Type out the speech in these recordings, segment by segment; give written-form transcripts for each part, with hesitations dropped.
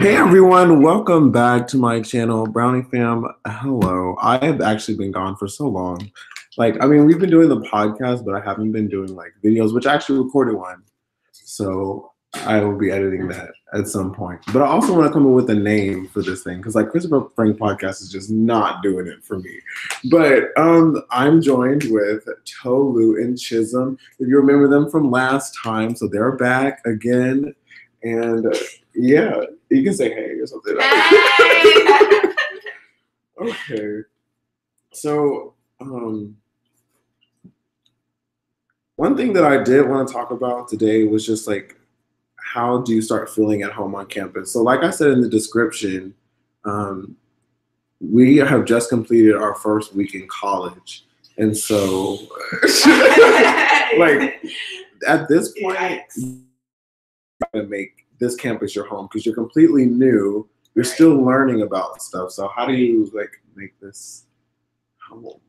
Hey everyone, welcome back to my channel, Brownie Fam. Hello. I have actually been gone for so long. We've been doing the podcast, but I haven't been doing like videos, which I actually recorded one. So I will be editing that at some point. But I also want to come up with a name for this thing because like Christopher Frank Podcast is just not doing it for me. But I'm joined with Tolu and Chisholm. If you remember them from last time, so they're back again. And yeah, you can say hey or something. Hey! Okay. So, one thing that I did want to talk about today was just like, how do you start feeling at home on campus? So, like I said in the description, we have just completed our first week in college. And so, like, at this point, you gotta make this campus your home because you're completely new. You're still learning about stuff. So how do you like make this home?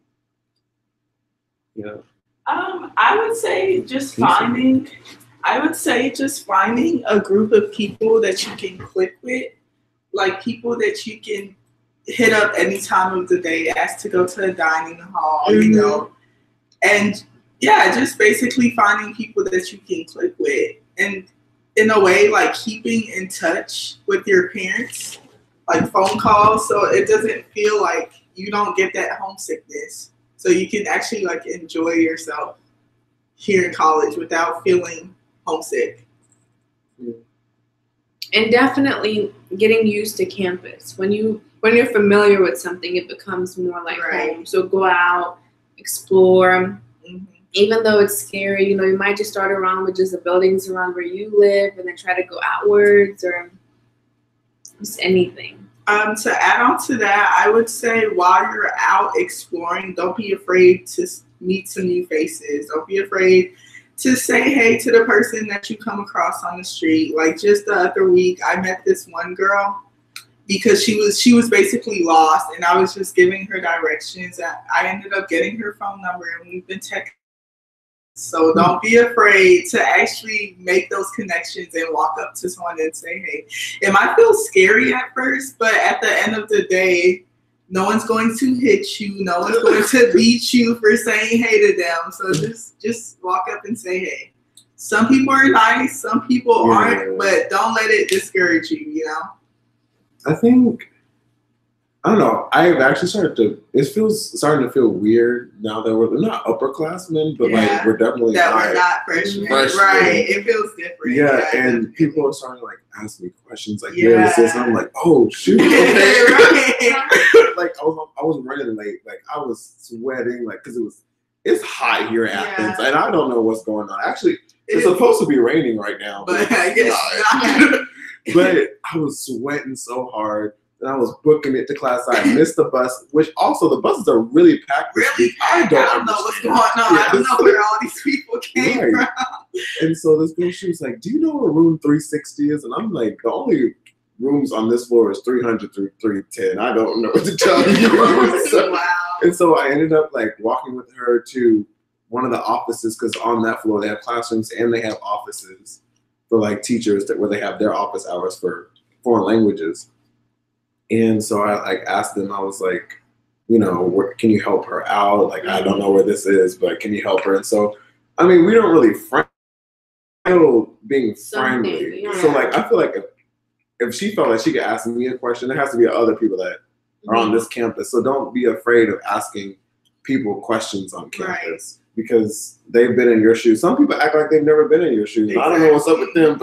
Yeah. I would say just finding a group of people that you can click with, like people that you can hit up any time of the day, ask to go to a dining hall, you know, and yeah, just basically finding people that you can click with, and in a way, like keeping in touch with your parents, like phone calls, so it doesn't feel like you don't get that homesickness. So you can actually like enjoy yourself here in college without feeling homesick. And definitely getting used to campus. When you're familiar with something, it becomes more like home. So go out, explore. Even though it's scary, you know, you might just start around with just the buildings around where you live and then try to go outwards or just anything. To add on to that, I would say while you're out exploring, don't be afraid to meet some new faces. Don't be afraid to say hey to the person that you come across on the street. Like just the other week, I met this one girl because she was basically lost, and I was just giving her directions. I ended up getting her phone number, and we've been texting. So don't be afraid to actually make those connections and walk up to someone and say, hey. It might feel scary at first, but at the end of the day, no one's going to hit you. No one's going to beat you for saying hey to them. So just walk up and say hey. Some people are nice, some people aren't, but don't let it discourage you, you know? I think, I don't know, I've actually starting to feel weird now that we're not upperclassmen, but like we're definitely we're not freshmen. Right, it feels different. Yeah, and people are starting to like ask me questions like, where is this? And I'm like, oh shoot, okay. Like I was running late, like I was sweating, like because it's hot here in Athens, and I don't know what's going on. Actually, it's supposed to be raining right now, but I guess not. But I was sweating so hard. And I was booking it to class. I missed the bus, which also the buses are really packed. I don't know what's going on. I don't know where all these people came from. And so this girl, she was like, do you know where room 360 is? And I'm like, the only rooms on this floor is 300 through 310. I don't know what to tell you. And so I ended up like walking with her to one of the offices because on that floor they have classrooms and they have offices for like teachers where they have their office hours for foreign languages. And so I like asked them, I was like, you know, can you help her out? Like, I don't know where this is, but can you help her? And so, I mean, we don't really being friendly. So like, I feel like if she felt like she could ask me a question, there has to be other people that are on this campus. So don't be afraid of asking people questions on campus because they've been in your shoes. Some people act like they've never been in your shoes. Exactly. I don't know what's up with them.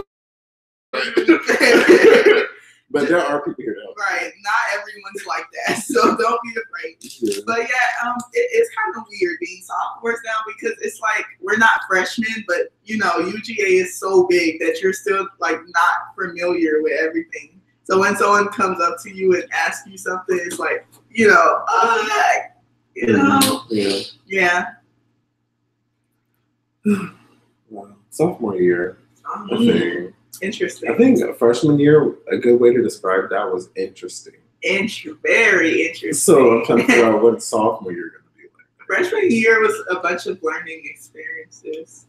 But there are people here to help. Right. Not everyone's like that. So don't be afraid. Yeah. But yeah, it's kind of weird being sophomores now because it's like we're not freshmen, but you know, UGA is so big that you're still like not familiar with everything. So when someone comes up to you and asks you something, it's like, you know, yeah. Wow. Sophomore year, I think. Interesting. I think freshman year, a good way to describe that was interesting. Very interesting. So I'm trying to figure out what sophomore year going to be like. Freshman year was a bunch of learning experiences.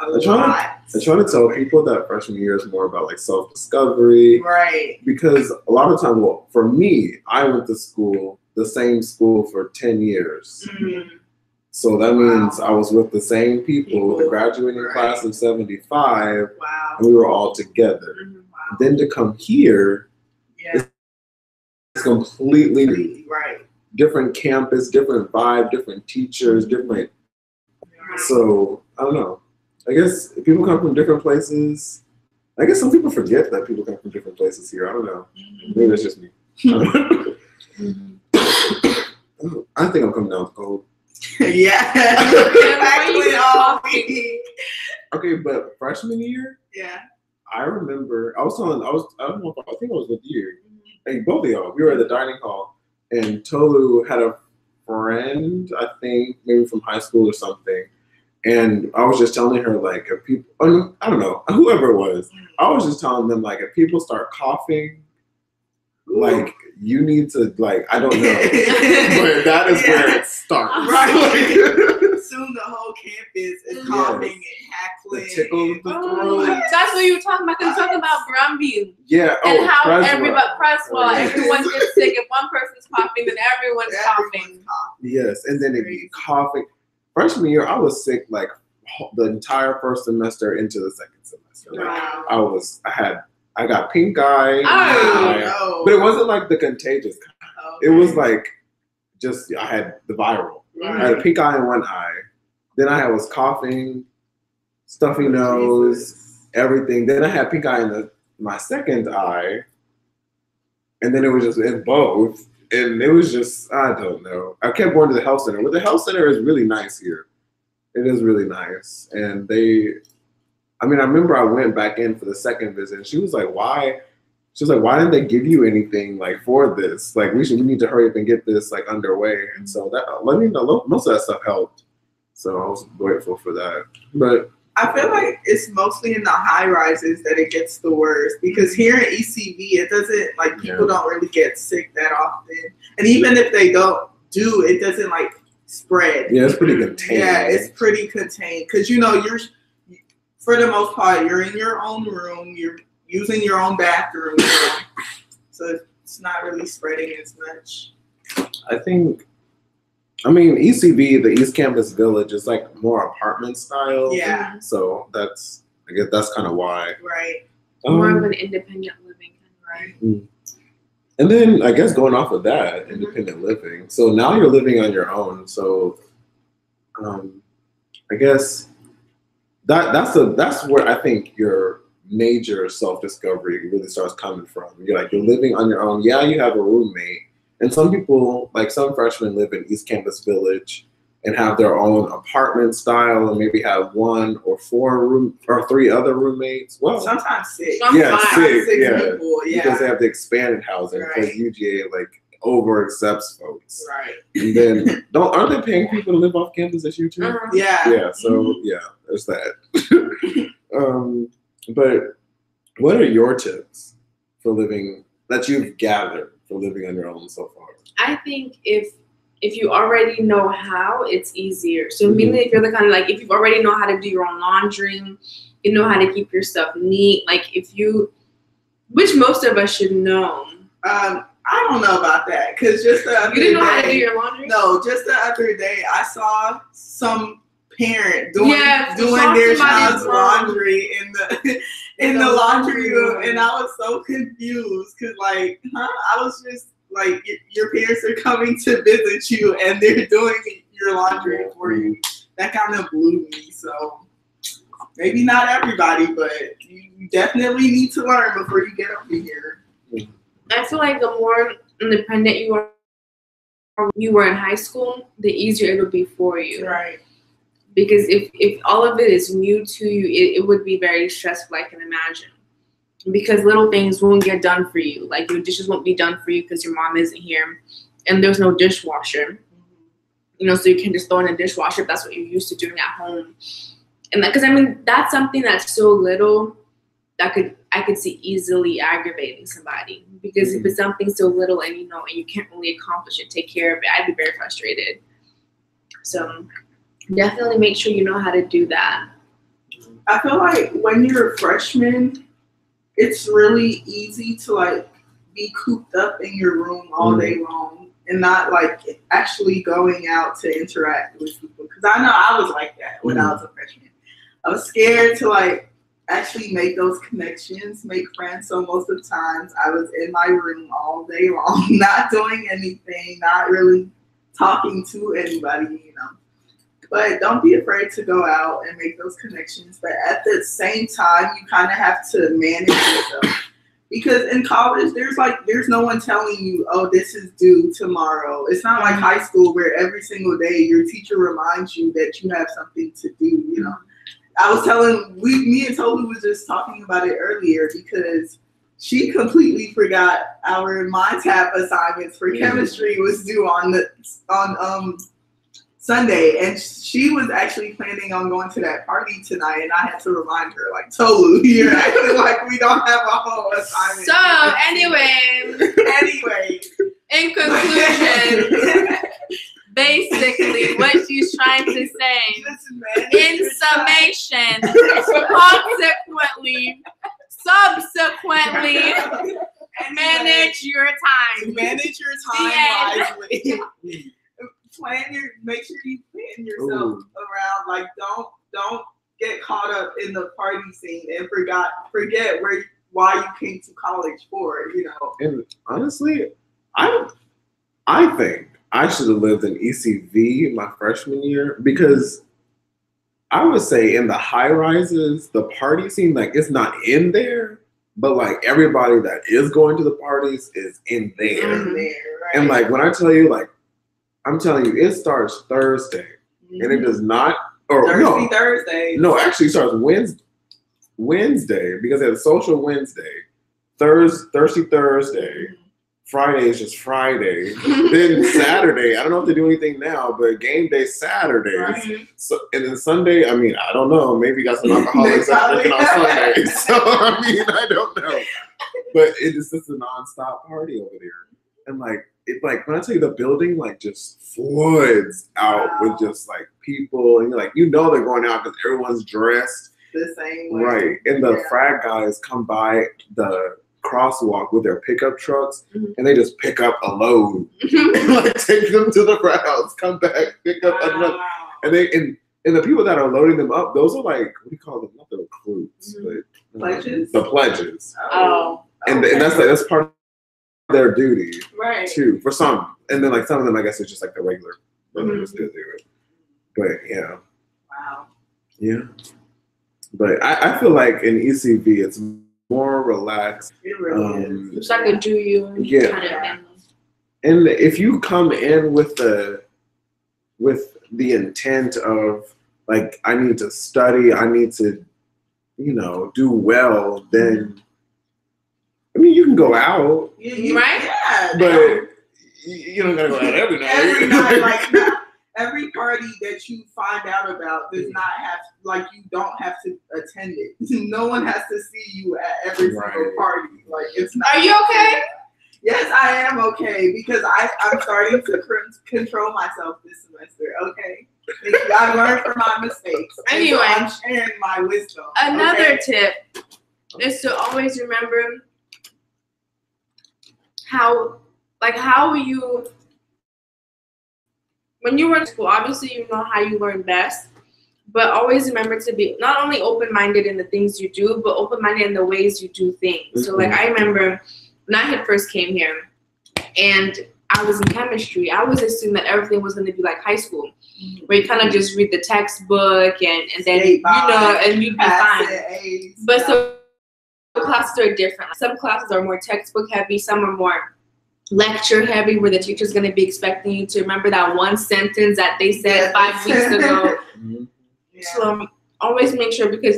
a lot. I try to tell people that freshman year is more about like self-discovery. Right. Because a lot of time, well, for me, I went to school, the same school for 10 years. Mm-hmm. So that means I was with the same people, the graduating class of 75, and we were all together. Mm-hmm. Wow. Then to come here, it's completely different campus, different vibe, different teachers, different. So I don't know. I guess if people come from different places, I guess some people forget that people come from different places here. I don't know. Maybe that's just me. I think I'm coming down with cold. Yeah. Okay, but freshman year, I remember I think I was with you. Hey, both of y'all. We were at the dining hall, and Tolu had a friend, I think, maybe from high school or something. And I was just telling her, like, if people, I don't know, whoever it was, I was just telling them, like, if people start coughing, like, you need to, like, I don't know. But that is where it starts. Right. Soon the whole campus is coughing and hackling. The tickle of the throat. That's what you were talking about. Because you're talking about Brumby. Yeah. And how everyone gets sick. If one person's coughing, then everyone's coughing. Yes. And then it'd be coughing. Freshman year, I was sick like the entire first semester into the second semester. Like, Wow. I got pink eye. Oh, but it wasn't like the contagious kind. Okay. It was like just I had the viral. Right. I had a pink eye in one eye. Then I was coughing, stuffy nose, everything. Then I had pink eye in my second eye. And then it was just in both. And it was just, I don't know. I kept going to the health center. Well, the health center is really nice here. It is really nice. And I remember I went back in for the second visit, and she was like, why? She was like, why didn't they give you anything like for this? Like, we need to hurry up and get this like underway. And so most of that stuff helped. So I was grateful for that. But I feel like it's mostly in the high rises that it gets the worst, because here in ECV, it doesn't, like, people don't really get sick that often. And even if they do, it doesn't like spread. Yeah, it's pretty contained. Yeah, it's pretty contained. Because, you're, for the most part, you're in your own room, you're using your own bathroom. So it's not really spreading as much. I think, ECV, the East Campus Village, is like more apartment style. Yeah. So I guess that's kind of why. Right. More of an independent living kind of, right? And then I guess going off of that, independent living. So now you're living on your own. So I guess that's where I think your major self-discovery really starts coming from. You're living on your own. Yeah, you have a roommate. And some people, like some freshmen, live in East Campus Village and have their own apartment style and maybe have one or three other roommates. Well, sometimes six. Six people, because they have the expanded housing because UGA over accepts folks. Right. And then aren't they paying people to live off campus this year too? Yeah. Yeah. So there's that. But what are your tips for living that you've gathered for living on your own so far? I think if you already know how, it's easier. So mainly if you're the kind of if you already know how to do your own laundry, you know how to keep your stuff neat. Which most of us should know. I don't know about that, because just the other you didn't know how to do your laundry. No, just the other day I saw some parent doing their child's laundry in the laundry room, and I was so confused because I was just like, your parents are coming to visit you and they're doing your laundry for you. That kind of blew me. So maybe not everybody, but you definitely need to learn before you get over here. I feel like the more independent you were in high school, the easier it'll be for you. Right. Because if all of it is new to you, it would be very stressful, I can imagine. Because little things won't get done for you. Like, your dishes won't be done for you because your mom isn't here. And there's no dishwasher. So you can just throw in a dishwasher if that's what you're used to doing at home. And that's something that's so little that I could see easily aggravating somebody. Because if it's something so little and and you can't really accomplish it, take care of it, I'd be very frustrated. So definitely make sure you know how to do that. I feel like when you're a freshman, it's really easy to like be cooped up in your room all day long and not like actually going out to interact with people. Because I know I was like that when I was a freshman. I was scared to like actually make those connections, make friends. So most of the times I was in my room all day long, not doing anything, not really talking to anybody, you know. But don't be afraid to go out and make those connections. But at the same time, you kind of have to manage yourself. Because in college, there's no one telling you, oh, this is due tomorrow. It's not like high school where every single day your teacher reminds you that you have something to do, you know. I was telling, me and Toby was just talking about it earlier because she completely forgot our MyTap assignments for chemistry was due on Sunday, and she was actually planning on going to that party tonight, and I had to remind her, like, Tolu, you're acting like we don't have a whole assignment. So, anyway, in conclusion, basically what she's trying to say, in summation, subsequently, manage your time. Manage your time wisely. Make sure you plan yourself around. Like, don't get caught up in the party scene and forget why you came to college for. You know. And honestly, I think I should have lived in ECV my freshman year because I would say in the high rises, the party scene, like, it's not in there, but like everybody that is going to the parties is in there. Right? And like when I tell you, like, I'm telling you, it starts Thursday, and it does not. Or Thursday. No, actually, it starts Wednesday because it's Social Wednesday, Thursday. Friday is just Friday. Then Saturday, I don't know if they do anything now, but game day Saturdays. Right. So and then Sunday, I mean, I don't know. Maybe you got some alcoholics out drinking on Sunday. So I mean, I don't know. But it is just a nonstop party over there. And like when I tell you the building like just floods out with just like people, and you're like, you know they're going out because everyone's dressed the same way. Right. And the frat guys come by the crosswalk with their pickup trucks and they just pick up a load and like take them to the frat house, come back, pick up another, and the people that are loading them up, those are like, what do you call them? Not the recruits, but pledges. The pledges. Oh. And that's part of their duty, right? Too, for some, and then like some of them, I guess it's just like the regular brothers that do it. But yeah. Wow. Yeah. But I feel like in ECV it's more relaxed. It really is. It's like a do you kind of thing. And if you come in with the intent of like, I need to study, I need to, do well, then I mean you can go out. Right? Yeah. But you don't gotta go out every night. Every night, like every party that you find out about does not have, like, you don't have to attend it. No one has to see you at every single party. Like, it's not. Are you okay? Yes, I am okay because I'm starting to control myself this semester. Okay, I learned from my mistakes. Anyway, so I'm sharing my wisdom. Another tip is to always remember how you. When you were in school, obviously you know how you learn best, but always remember to be not only open-minded in the things you do, but open-minded in the ways you do things. So like I remember when I had first came here and I was in chemistry, I was assuming that everything was going to be like high school, where you kind of just read the textbook and then, and you'd be fine. But some classes are different. Some classes are more textbook heavy, some are more lecture heavy, where the teacher's going to be expecting you to remember that one sentence that they said 5 weeks ago. So always make sure, because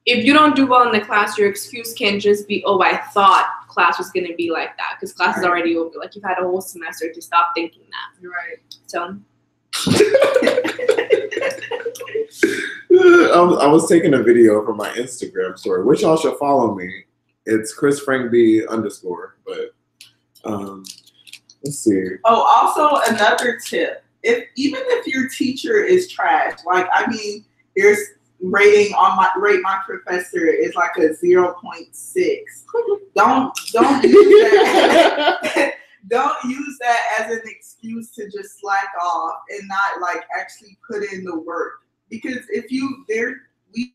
if you don't do well in the class, your excuse can just be, oh, I thought class was going to be like that, because class is already over. Like, you've had a whole semester to stop thinking that. Right. So I was taking a video from my Instagram story, which y'all should follow me. It's ChrisFrankB_, but let's see. Oh, also another tip: even if your teacher is trash, like, I mean, there's rating on my rate my professor is like a 0.6. Don't use that. Don't use that as an excuse to just slack off and not like actually put in the work. Because if you we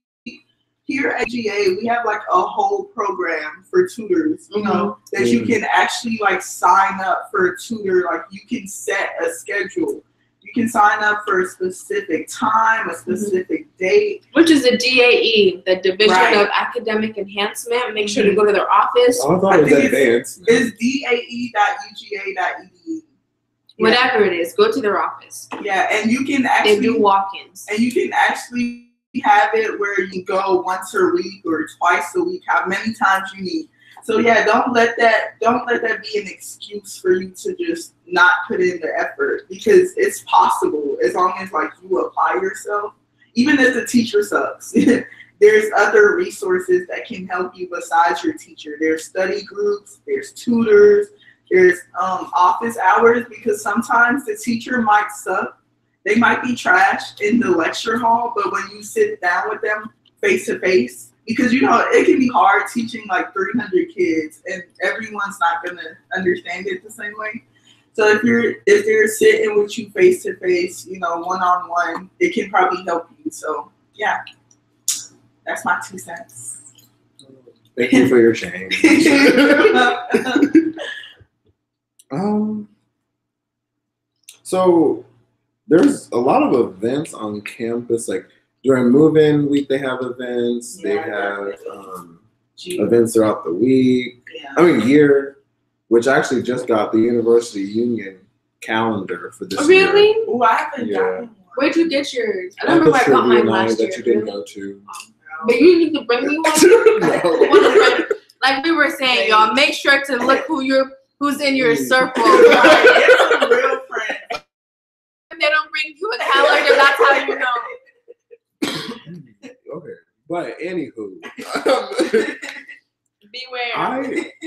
here at GA, we have like a whole program for tutors, you know, that you can actually like sign up for a tutor. Like you can set a schedule. You can sign up for a specific time, a specific date. Which is the DAE, the Division of Academic Enhancement. Make sure to go to their office. Oh, I thought it was advanced. It's dae.uga.edu. Whatever it is, go to their office. Yeah, and you can actually they do walk-ins. And you can actually have it where you go once a week or twice a week, how many times you need. So yeah, don't let that be an excuse for you to just not put in the effort, because it's possible as long as like you apply yourself. Even if the teacher sucks, there's other resources that can help you besides your teacher. There's study groups, there's tutors, there's office hours, because sometimes the teacher might suck. They might be trash in the lecture hall, but when you sit down with them face to face, because you know it can be hard teaching like 300 kids, and everyone's not gonna understand it the same way. So if they're sitting with you face to face, you know, one on one, it can probably help you. So yeah, that's my 2 cents. Thank you for your change. So there's a lot of events on campus, like during move-in week they have events. They have events throughout the week. Year, which I actually just got the University Union calendar for this year. Really? Oh, I haven't gotten one. Where'd you get yours? I remember where I got mine last year. That you didn't go to. But you need to bring me one. No. Like we were saying, y'all, make sure to look who's in your circle. It's a real friend. If they don't bring you a calendar, that's how you know. Okay, but anywho, beware.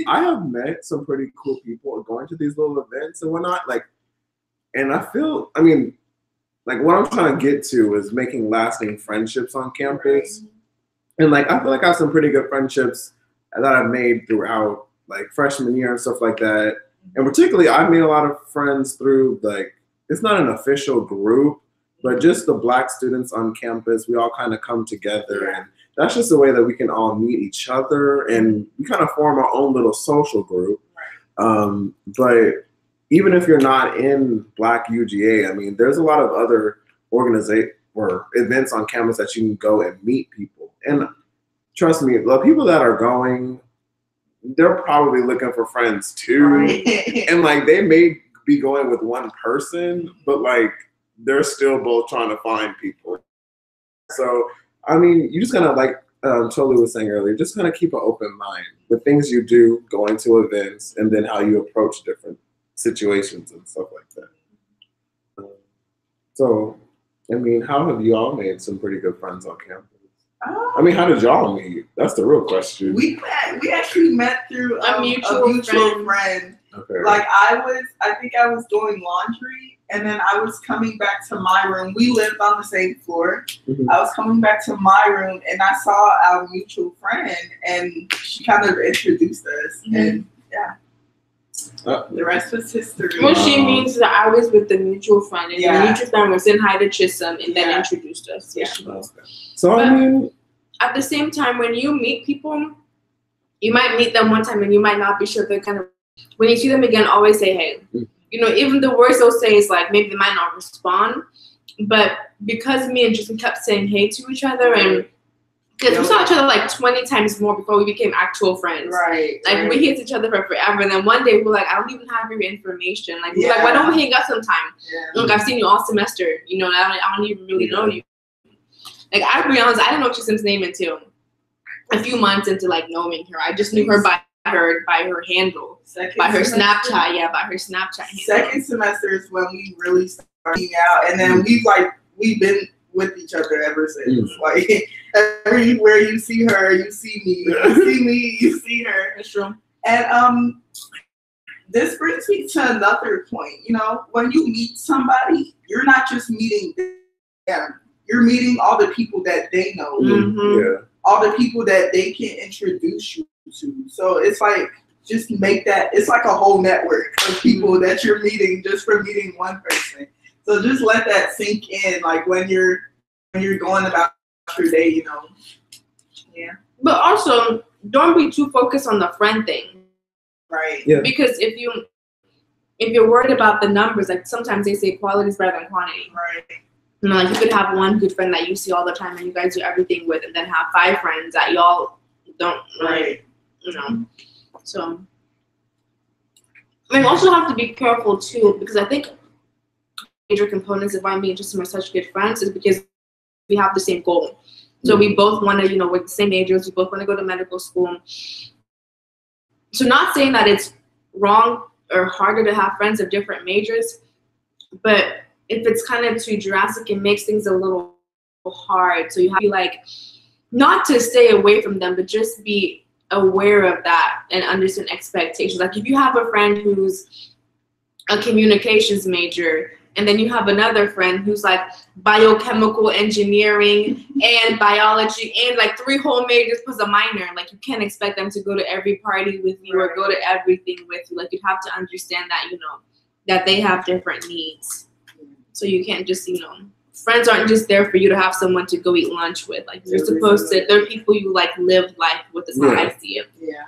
I have met some pretty cool people going to these little events and whatnot. Like, and I feel, like what I'm trying to get to is making lasting friendships on campus. And like, I feel like I have some pretty good friendships that I've made throughout like freshman year and stuff like that. And particularly, I made a lot of friends through like, it's not an official group, but just the Black students on campus. We all kind of come together, and that's just the way that we can all meet each other, and we kind of form our own little social group. But even if you're not in Black UGA, there's a lot of other organizations or events on campus that you can go and meet people. And trust me, the people that are going, they're probably looking for friends too. And like they may be going with one person, but like they're still both trying to find people. So you just gotta, like Tolu was saying earlier, just kind of keep an open mind with things you do, going to events, and then how you approach different situations and stuff like that. So, how have you all made some pretty good friends on campus? How did y'all meet? That's the real question. We actually met through a mutual friend. Okay. Like I think I was doing laundry, and then I was coming back to my room. We lived on the same floor. I was coming back to my room, and I saw our mutual friend, and she kind of introduced us. And the rest was history. What she means is that I was with the mutual friend, and the mutual friend was in Hyde Chisholm, and then introduced us. So at the same time, when you meet people, you might meet them one time, and you might not be sure they're kind of. When you see them again, always say hey. Even the worst they'll say is like maybe they might not respond, but because me and Justin kept saying hey to each other, and because we saw each other like 20 times more before we became actual friends. Like we hate each other for forever, and then one day we're like, I don't even have your information. Like we're like, why don't we hang out sometime? Look, I've seen you all semester. I don't even really know you. Like I'll be honest, I didn't know Tristan's name until a few months into like knowing her. I just knew her by her handle. By her Snapchat handle. Second semester is when we really started hanging out, and then we've been with each other ever since. Like everywhere you see her, you see me. You see me, you see her. That's true. And this brings me to another point. When you meet somebody, you're not just meeting them. you're meeting all the people that they know, all the people that they can introduce you to. So it's like, just make that, it's like a whole network of people that you're meeting just for meeting one person. So just let that sink in, like when you're going about your day, you know. Yeah. But also, don't be too focused on the friend thing. Right. Yeah. Because if you're worried about the numbers, like sometimes they say quality is better than quantity. Right. You know, like you could have one good friend that you see all the time and you guys do everything with, and then have 5 friends that y'all don't, right. You know. So, I also have to be careful too, because I think major components of why me and Tristan are such good friends is because we have the same goal. So we both want to, you know, we're the same majors. We both want to go to medical school. So not saying that it's wrong or harder to have friends of different majors, but if it's kind of too drastic, it makes things a little hard. So you have to be like, not to stay away from them, but just be aware of that and understand expectations. Like if you have a friend who's a communications major, and then you have another friend who's like biochemical engineering and biology and like 3 whole majors plus a minor. Like you can't expect them to go to every party with you or go to everything with you. Like you have to understand that, you know, that they have different needs. So you can't just, you know, friends aren't just there for you to have someone to go eat lunch with. Like you're supposed to, they're people you like live life with. Is how I see it. Yeah.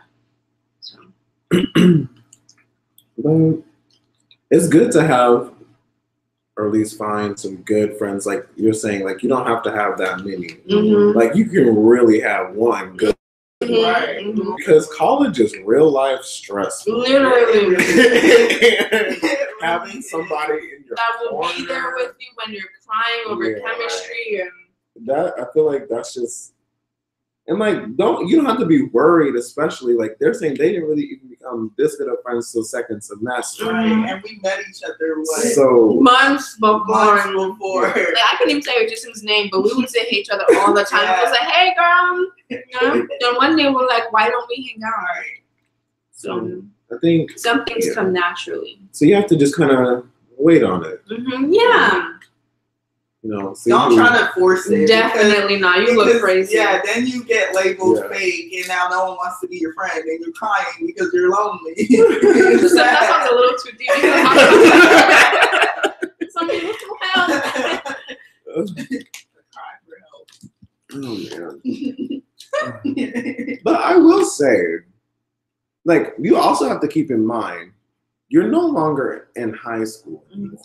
So. Well, it's good to have, or at least find some good friends. Like you're saying, like you don't have to have that many. Like you can really have one good. Right. Because college is real life stressful. Literally. Having somebody in your that will corner, be there with you when you're crying over chemistry and that, I feel like that's just, and like you don't have to be worried, especially like they're saying they didn't really even become this good of friends till second semester. Right. And we met each other months before. Like, I couldn't even say Justin's name, but we would say hey each other all the time. It was like, hey girl, you know? Then one day we're like, why don't we hang out? Right. So I think some things come naturally. So you have to just kind of wait on it. Yeah. You know, don't try to force it. Definitely not. You look crazy. Yeah, then you get labeled fake, and now no one wants to be your friend, and you're crying because you're lonely. So that sounds a little too deep. Somebody look for help. Oh man. But I will say, like, you also have to keep in mind, you're no longer in high school anymore.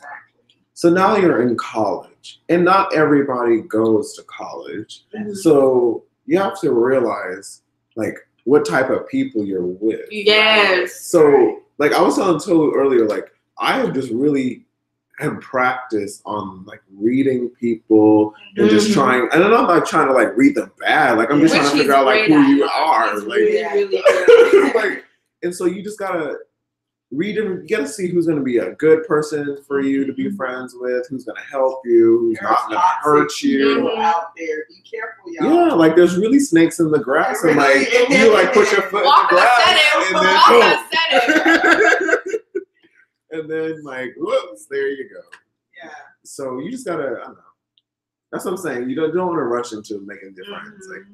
So now you're in college, and not everybody goes to college. So you have to realize, like, what type of people you're with. Yes. So, like, I was telling Tolu earlier, like, I have just really had practice on, like, reading people and just trying, and I'm not like trying to, like, read them bad. Like, I'm just trying to figure out, like, who you are. Like, really like, and so you just gotta read them. You gotta see who's gonna be a good person for you to be friends with, who's gonna help you, who's not gonna hurt you. Out there, be careful, y'all. Yeah, like there's really snakes in the grass, and like you like put your foot in the grass, and then like whoops, there you go. Yeah. So you just gotta, I don't know. That's what I'm saying. You don't want to rush into making new friends. Like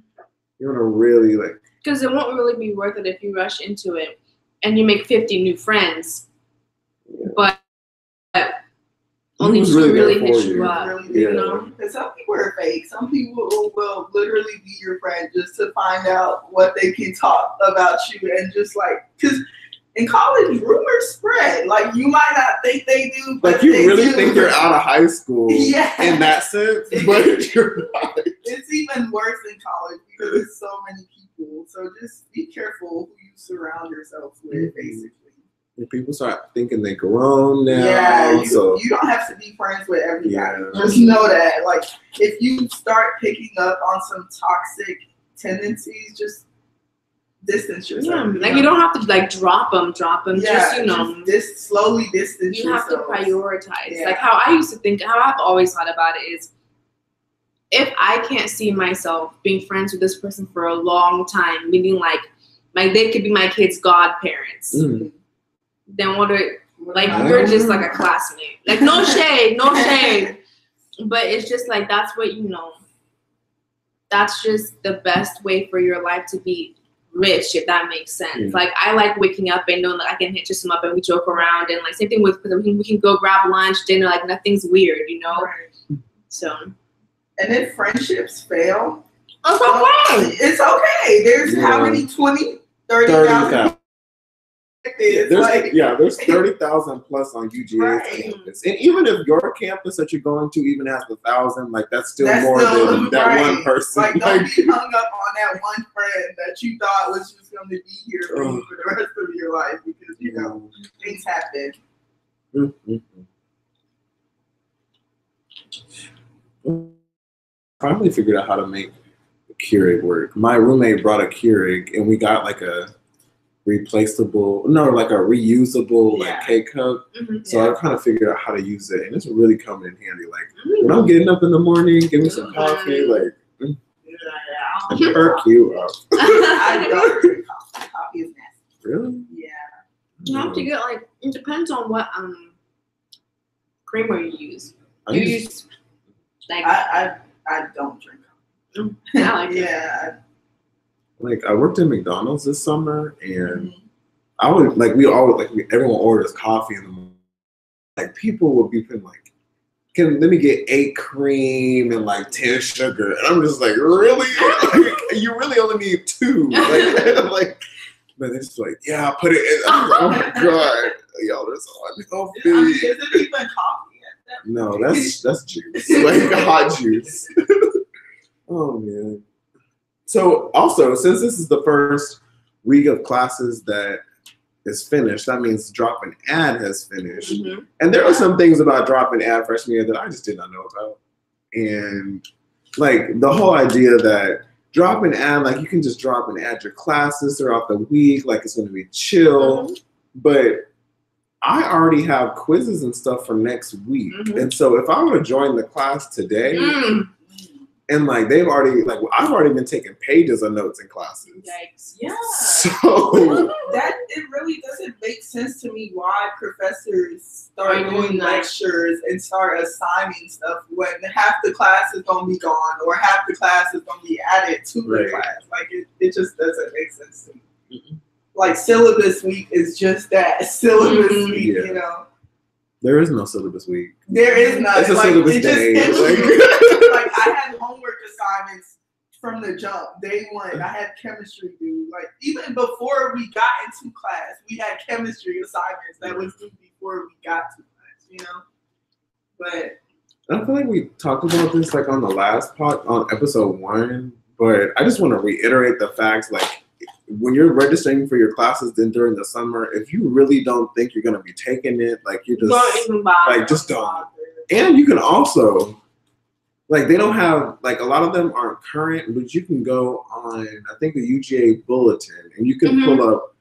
you want to really like, because it won't really be worth it if you rush into it and you make 50 new friends, but only 2 really hit you up. You know, because some people are fake. Some people will literally be your friend just to find out what they can talk about you, and just like, because in college rumors spread. Like you might not think they do, but like you really think you're out of high school. In that sense, but you're not. It's even worse in college because there's so many people. So just be careful who you surround yourself with, basically. And people start thinking they're grown now. Yeah, so you don't have to be friends with everybody. Yeah. Just know that, like, if you start picking up on some toxic tendencies, just distance yourself. Yeah, like you don't have to like drop them. Yeah, just slowly distance yourself. You have to prioritize. Yeah. Like how I used to think, how I've always thought about it is, if I can't see myself being friends with this person for a long time, meaning like they could be my kids' godparents, then what are, like, you're just like a classmate. Like, no shade. But it's just like, that's what, that's just the best way for your life to be rich, if that makes sense. Yeah. Like, I like waking up and knowing that I can hit just him up and we joke around, and like same thing with, we can go grab lunch, dinner, like nothing's weird, Right. So. And if friendships fail, It's okay. It's okay. There's how many, 20, 30,000? There's 30,000 plus on UGA's campus, and even if your campus that you're going to even has 1,000, like that's still more than that one person. Like, don't be hung up on that one friend that you thought was just going to be here for you for the rest of your life, because things happen. Finally figured out how to make a Keurig work. My roommate brought a Keurig, and we got like a reusable like cake cup. So I kind of figured out how to use it, and it's really coming in handy. Like when I'm getting up in the morning, give me some coffee, like perk you up. I don't drink coffee. Coffee is nasty. Really? Yeah. You have to get, like, it depends on what creamer you use. You use like, I don't drink coffee. I like it. Yeah. Like I worked in McDonald's this summer, and I would everyone orders coffee in the morning. Like people would be putting like, let me get 8 cream and like 10 sugar, and I'm just like, really? Like, you really only need 2? Like, but they're just like, yeah, put it in. Oh my god, yo, there's so much coffee. Is it even coffee at that point? No, that's juice, like hot juice. Oh man. So also, since this is the first week of classes that is finished, that means drop and add has finished. And there are some things about drop and add freshman year that I just did not know about. And like the whole idea that drop and add, like you can just drop and add your classes throughout the week, like it's going to be chill. But I already have quizzes and stuff for next week. And so if I were to join the class today, and like I've already been taking pages of notes in classes. Yikes. Yeah. So it really doesn't make sense to me why professors start doing lectures and start assigning stuff when half the class is gonna be gone or half the class is gonna be added to the class. Like it just doesn't make sense to me. Like syllabus week is just that syllabus week, there is no syllabus week. There is not. It's a syllabus day. Like I had homework assignments from the jump, day one. I had chemistry due. Like even before we got into class, we had chemistry assignments that was due before we got to class. But I feel like we talked about this like on the last on episode 1, but I just want to reiterate the facts. Like when you're registering for your classes then during the summer, if you really don't think you're gonna be taking it, like you're just don't even bother. Like just don't. And you can also like they don't have like a lot of them aren't current, but you can go on I think the UGA bulletin and you can pull up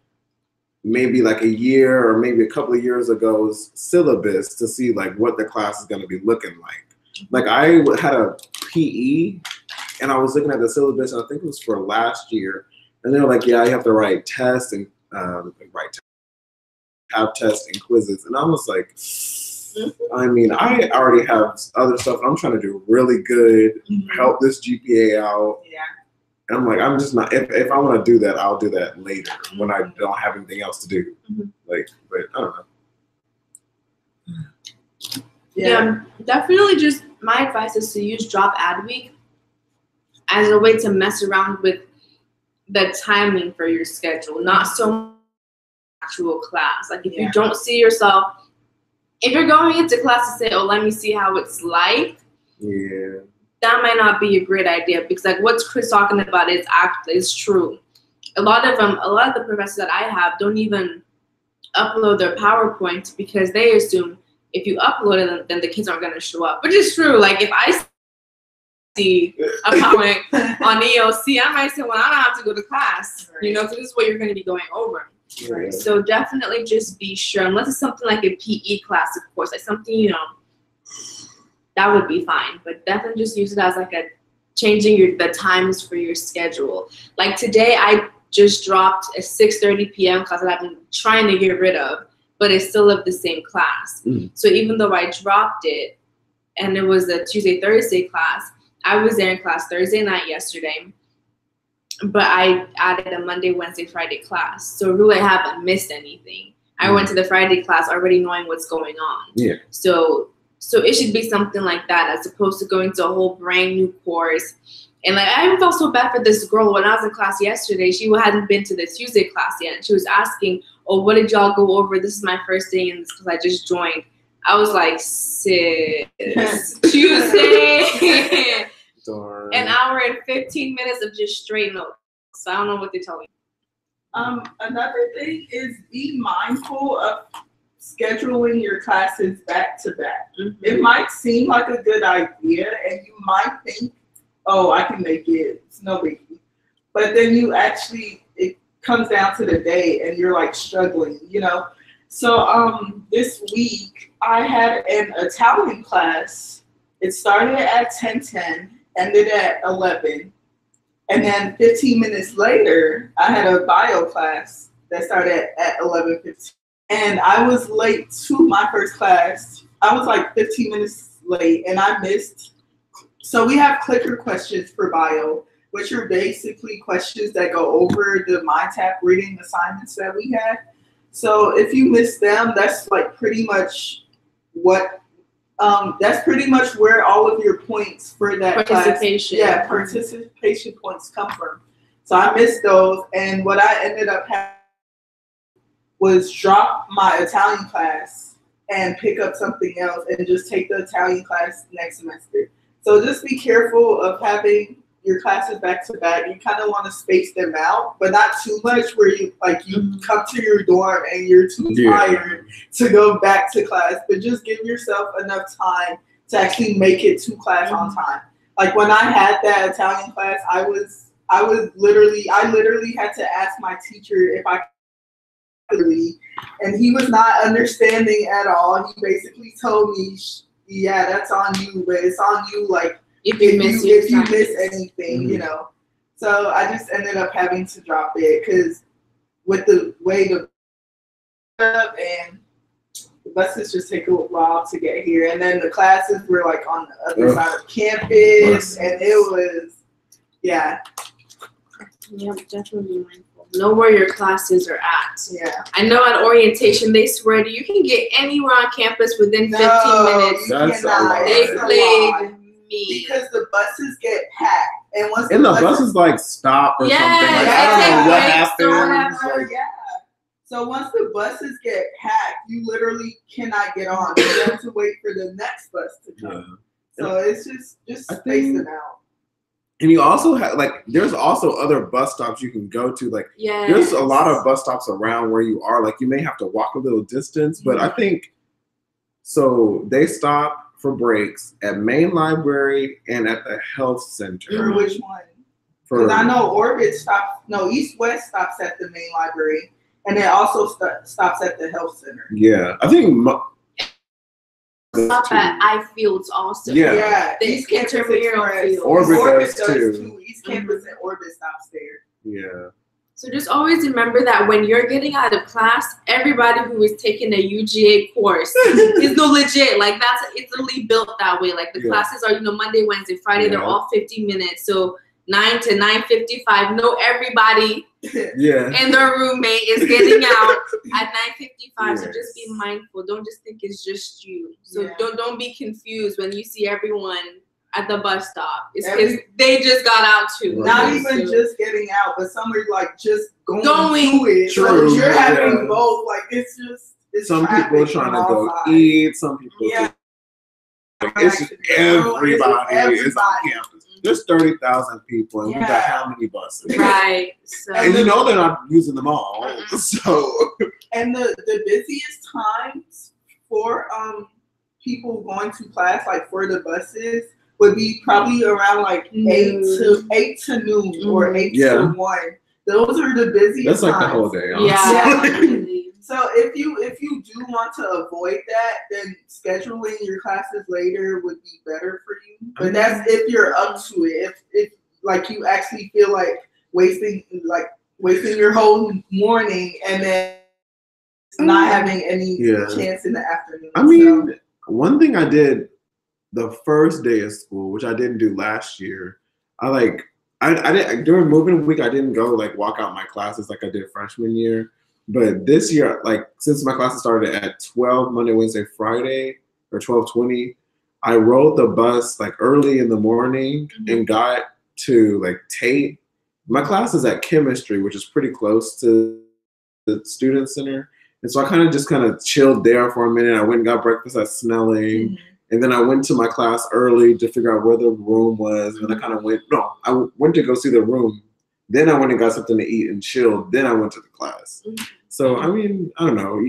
maybe like a year or maybe a couple of years ago's syllabus to see like what the class is going to be looking like. Like I had a PE and I was looking at the syllabus and I think it was for last year. And they're like, yeah, you have to write tests and have tests and quizzes. And I was like, I mean, I already have other stuff. I'm trying to do really good, help this GPA out. Yeah. And I'm like, I'm just not, if I want to do that, I'll do that later when I don't have anything else to do. Like, but I don't know. Yeah, definitely just my advice is to use drop add week as a way to mess around with the timing for your schedule, not so much actual class. Like if you don't see yourself, if you're going into class to say, oh, let me see how it's like, that might not be a great idea because like what Chris talking about is true. A lot of the professors that I have don't even upload their PowerPoint because they assume if you upload it, then the kids aren't going to show up, which is true. Like if I see a PowerPoint on EOC, I might say, well, I don't have to go to class, because this is what you're going to be going over. So definitely just be sure, unless it's something like a PE class, of course, like something, that would be fine. But definitely just use it as like a changing the times for your schedule. Like today, I just dropped a 6:30 p.m. class that I've been trying to get rid of, but it's still of the same class. So even though I dropped it, and it was a Tuesday-Thursday class. I was there in class Thursday night yesterday, but I added a Monday, Wednesday, Friday class. So really I haven't missed anything. I went to the Friday class already knowing what's going on. Yeah. So it should be something like that as opposed to going to a whole brand new course. And like I felt so bad for this girl when I was in class yesterday. She hadn't been to the Tuesday class yet. And she was asking, "Oh, what did y'all go over? This is my first day in this class. I just joined." I was like, "Sis, Tuesday." Darn. An hour and 15 minutes of just straight notes. So I don't know what they're telling me. Another thing is be mindful of scheduling your classes back to back. It might seem like a good idea, and you might think, "Oh, I can make it. It's no biggie." But then it comes down to the day, and you're like struggling, you know. So this week I had an Italian class. It started at 10:10, ended at 11. And then 15 minutes later, I had a bio class that started at 11:15. And I was late to my first class. I was like 15 minutes late, and I missed. So we have clicker questions for bio, which are basically questions that go over the MyTap reading assignments that we had. So if you miss them, that's like pretty much that's pretty much where all of your points for that Participation. Class, participation points come from. So I missed those, and what I ended up having was drop my Italian class and pick up something else and just take the Italian class next semester. So just be careful of having your classes back to back. You kind of want to space them out, but not too much where you come to your dorm and you're too tired to go back to class, but just give yourself enough time to actually make it to class on time. Like when I had that Italian class, I literally had to ask my teacher if I could leave, and he was not understanding at all. He basically told me, "Yeah, that's on you, but it's on you like if you miss anything, you know." So I just ended up having to drop it because with the way the buses just take a while to get here, and then the classes were like on the other side of campus, and it was Yep, definitely mindful. Know where your classes are at. Yeah. I know at orientation they swear you can get anywhere on campus within 15 minutes. They played me. Because the buses get packed. And once the buses like stop or something. Like, I don't know what happens. Yeah. So once the buses get packed, you literally cannot get on. You have to wait for the next bus to come. Yeah. So it's just space them out. And you also have there's also other bus stops you can go to. Like there's a lot of bus stops around where you are. Like you may have to walk a little distance, but I think so they stop for breaks at main library and at the health center. For which one? Because I know Orbit stops. No, East West stops at the main library, and it also stops at the health center. Yeah, I think. Stop at I-Fields also. Yeah. The East Campus Express. Orbit does too. East Campus and Orbit stops there. Yeah. So just always remember that when you're getting out of class, everybody who is taking a UGA course is legit. Like it's literally built that way. Like the classes are, Monday, Wednesday, Friday, they're all 50 minutes. So 9 to 9:55. No, everybody and their roommate is getting out at 9:55. So just be mindful. Don't just think it's just you. So don't be confused when you see everyone at the bus stop. It's because they just got out too. Not even just getting out, but somebody like just going to it. True. So you're having both. Like it's some people trying to go eat. Some people. It's just everybody is on campus. There's 30,000 people, and we got how many buses? Right. So. And they're not using them all. So. And the busiest times for people going to class, like for the buses, would be probably around like 8 to noon or 8 to 1. Those are the busiest. That's like times. The whole day. Honestly. Yeah. So if you do want to avoid that, then scheduling your classes later would be better for you. But that's if you're up to it. If like you actually feel like wasting your whole morning and then not having any chance in the afternoon. I mean, one thing I did the first day of school, which I didn't do last year, I didn't during moving week I didn't go like walk out my classes like I did freshman year. But this year, like since my classes started at 12 Monday, Wednesday, Friday, or 12:20, I rode the bus like early in the morning and got to like Tate. My class is at chemistry, which is pretty close to the student center. And so I kind of chilled there for a minute. I went and got breakfast at Snelling. And then I went to my class early to figure out where the room was. And then I went to go see the room. Then I went and got something to eat and chilled. Then I went to the class. So, I mean, I don't know.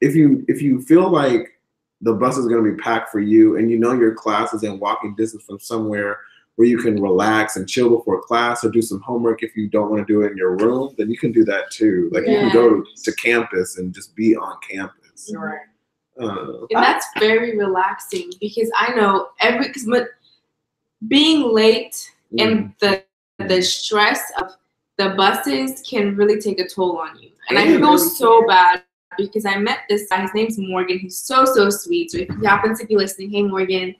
If you feel like the bus is going to be packed for you and you know your class is in walking distance from somewhere where you can relax and chill before class or do some homework if you don't want to do it in your room, then you can do that too. Like you can go to campus and just be on campus. Right. And that's very relaxing because I know being late and the stress of the buses can really take a toll on you. And I feel so bad because I met this guy. His name's Morgan. He's so sweet. So if you happen to be listening, hey Morgan.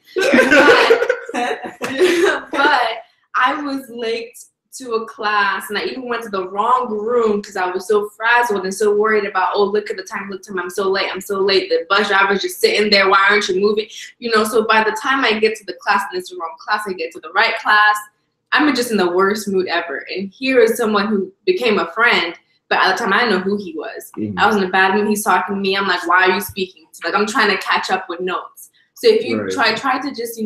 But I was late to a class and I even went to the wrong room because I was so frazzled and so worried about, oh, look at the time, I'm so late. The bus driver's just sitting there, why aren't you moving? So by the time I get to the class and it's the wrong class, I get to the right class, I'm just in the worst mood ever. And here is someone who became a friend, but at the time I didn't know who he was. I was in a bad mood, he's talking to me, I'm like, why are you speaking? Like I'm trying to catch up with notes. So if you try to just,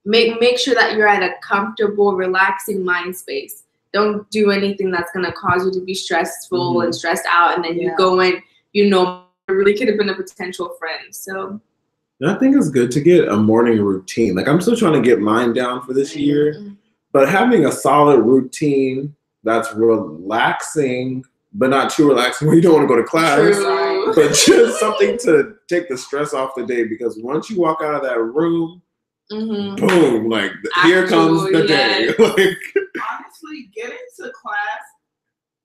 make sure that you're at a comfortable, relaxing mind space. Don't do anything that's going to cause you to be stressful and stressed out. And then you go in, it really could have been a potential friend. So I think it's good to get a morning routine. Like I'm still trying to get mine down for this year, but having a solid routine that's relaxing, but not too relaxing where you don't want to go to class, but just something to take the stress off the day. Because once you walk out of that room, boom, like here comes the day. Honestly, getting to class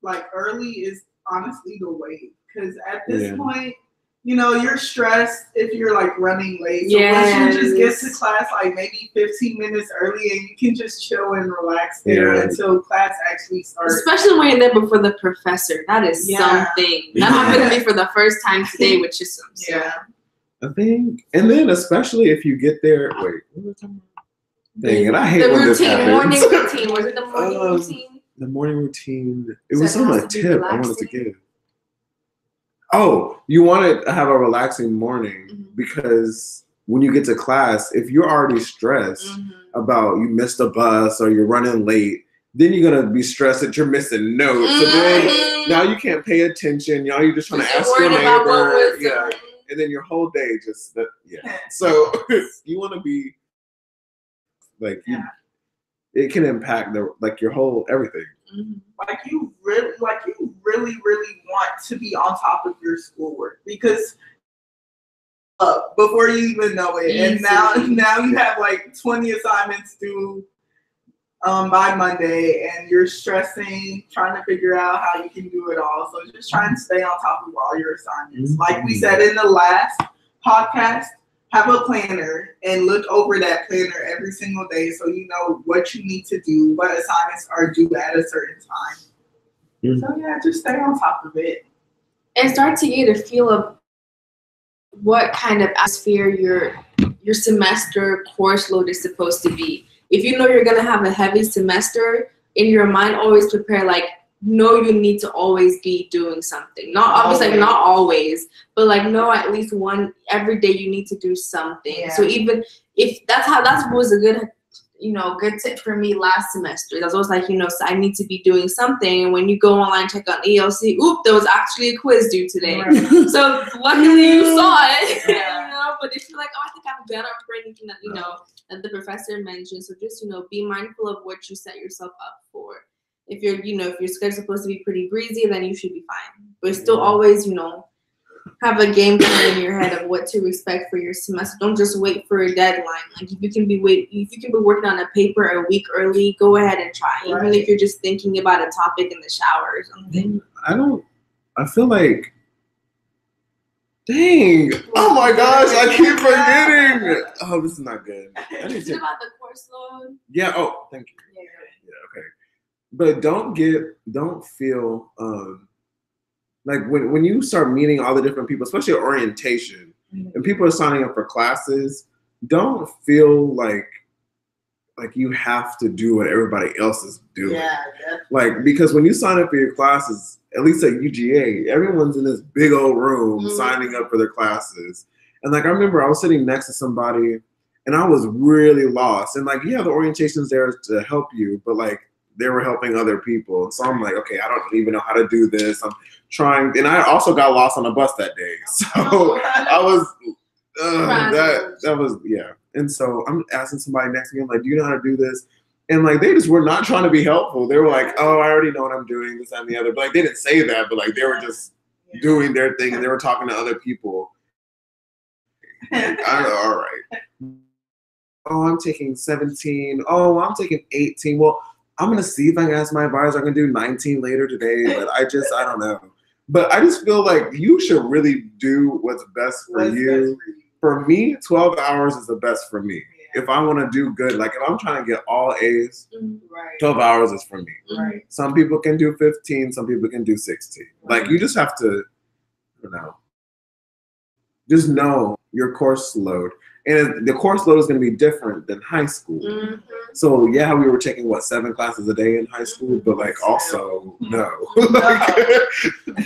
like early is honestly the way. Because at this point, you're stressed if you're like running late. So once you just get to class like maybe 15 minutes early and you can just chill and relax there until class actually starts. Especially when you're there before the professor. That is something. That happened to me for the first time today with Chisholm. So. I think, and then especially if you get there, wait, what was I Dang it, I hate when this happens. Morning routine. Was it the morning routine? The morning routine. It was on a tip I wanted to give. Oh, you want to have a relaxing morning because when you get to class, if you're already stressed about you missed a bus or you're running late, then you're going to be stressed that you're missing notes. So then now you can't pay attention. Now you're just trying to ask your neighbor. And then your whole day just, So you want to be like, it can impact your whole everything. Like you really want to be on top of your schoolwork because before you even know it, and now you have like 20 assignments due by Monday, and you're stressing, trying to figure out how you can do it all. So just trying to stay on top of all your assignments. Like we said in the last podcast, have a planner and look over that planner every single day so you know what you need to do, what assignments are due at a certain time. So just stay on top of it. And start to get a feel of what kind of atmosphere your semester course load is supposed to be. If you know you're going to have a heavy semester, in your mind, always prepare, you need to always be doing something. Not obviously, not always, but know at least every day you need to do something. Yeah. So even if that was a good tip for me last semester. That was so I need to be doing something. And when you go online, check on ELC, there was actually a quiz due today. Right. So luckily you saw it, but if you're like, I think I'm better for anything that, that the professor mentioned. So just, be mindful of what you set yourself up for. If you're, if your schedule's supposed to be pretty breezy, then you should be fine. But still always, have a game plan in your head of what to expect for your semester. Don't just wait for a deadline. If you can be working on a paper a week early, go ahead and try. Right. Even if you're just thinking about a topic in the shower or something. I feel like, Dang. Oh my gosh, I keep forgetting. Oh, this is not good. I need Is it to. about the course load? Yeah, oh, thank you. Yeah. Yeah, okay. But don't feel like when you start meeting all the different people, especially at orientation, and people are signing up for classes, don't feel like you have to do what everybody else is doing. Yeah, definitely. Like, because when you sign up for your classes, at least at UGA, everyone's in this big old room signing up for their classes. And like, I remember I was sitting next to somebody and I was really lost. And like, yeah, the orientation's there to help you, but like, they were helping other people. So I'm like, okay, I don't even know how to do this. I'm trying. And I also got lost on a bus that day. So I was, that was, yeah. And so I'm asking somebody next to me, I'm like, do you know how to do this? And like, they just were not trying to be helpful. They were like, oh, I already know what I'm doing, this, that, and the other. But like, they didn't say that, but like, they were just doing their thing and they were talking to other people. Like, all right. Oh, I'm taking 17. Oh, I'm taking 18. Well, I'm going to see if I can ask my advisor. I can do 19 later today, but I don't know. But I just feel like you should really do what's best for you. For me, 12 hours is the best for me. Yeah. If I want to do good, like if I'm trying to get all A's, 12 hours is for me. Right. Some people can do 15, some people can do 16. Right. Like you just have to, just know your course load. And the course load is going to be different than high school. So yeah, we were taking 7 classes a day in high school, but like also no. Like,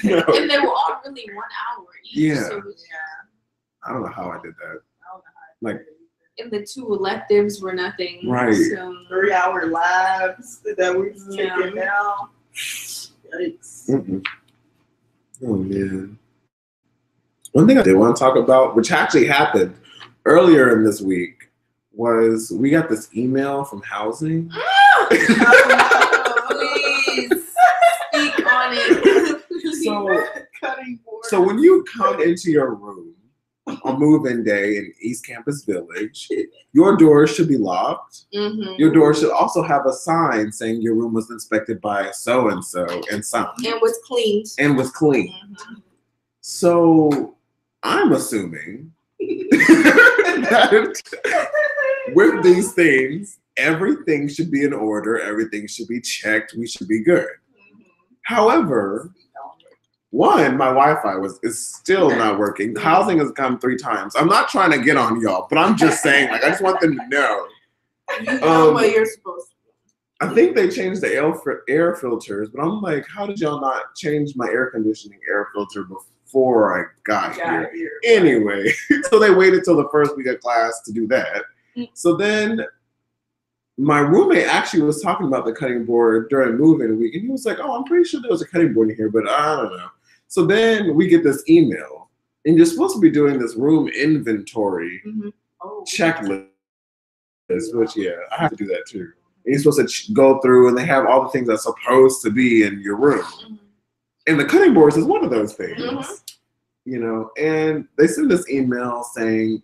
no. And they were all really 1 hour each. Yeah. So I don't know how I did that. Like, and the 2 electives were nothing. Right. So 3-hour labs that we was taking now. Yikes. Oh man. One thing I did want to talk about, which actually happened earlier in this week, was we got this email from housing. Please speak on it. So when you come into your room on move-in day in East Campus Village, your door should be locked. Your door should also have a sign saying your room was inspected by so-and-so and signed. And was cleaned. So I'm assuming that with these things, everything should be in order, everything should be checked, we should be good. However, one, my Wi-Fi is still not working. Housing has come 3 times. I'm not trying to get on y'all, but I'm just saying, like, I just want them to know. You know what you're supposed to do. I think they changed the air filters, but I'm like, how did y'all not change my air conditioning air filter before I got here? Anyway, so they waited till the first week of class to do that. So then my roommate actually was talking about the cutting board during move-in week, and he was like, oh, I'm pretty sure there was a cutting board in here, but I don't know. So then we get this email, and you're supposed to be doing this room inventory checklist, which, yeah, I have to do that too. And you're supposed to go through, and they have all the things that's supposed to be in your room. And the cutting boards is one of those things, you know. And they send this email saying,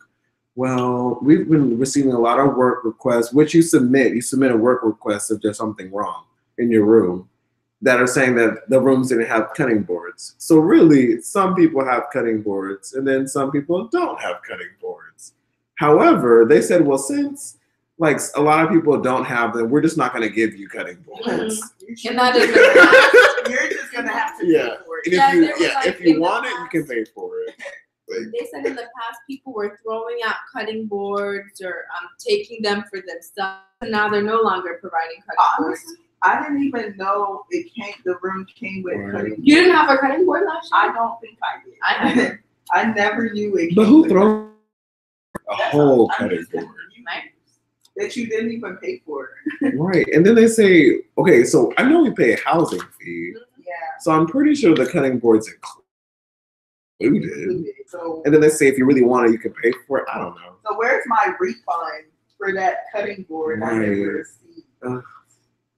well, we've been receiving a lot of work requests, which you submit. You submit a work request if there's something wrong in your room, that are saying that the rooms didn't have cutting boards. So really, some people have cutting boards, and then some people don't have cutting boards. However, they said, well, since like a lot of people don't have them, we're just not going to give you cutting boards. And that is you're just going to have to pay for it. And if you want it, you can pay for it. Like, they said in the past people were throwing out cutting boards or taking them for themselves. And now they're no longer providing cutting boards. I didn't even know the room came with cutting boards. You didn't have a cutting board last year? I don't think I did. I never knew it. But who throws a whole cutting board? That you didn't even pay for. Right. And then they say, okay, so I know we pay a housing fee. Yeah. So I'm pretty sure the cutting board's included. So, and then they say if you really want it, you can pay for it. I don't know. So where's my refund for that cutting board I never received?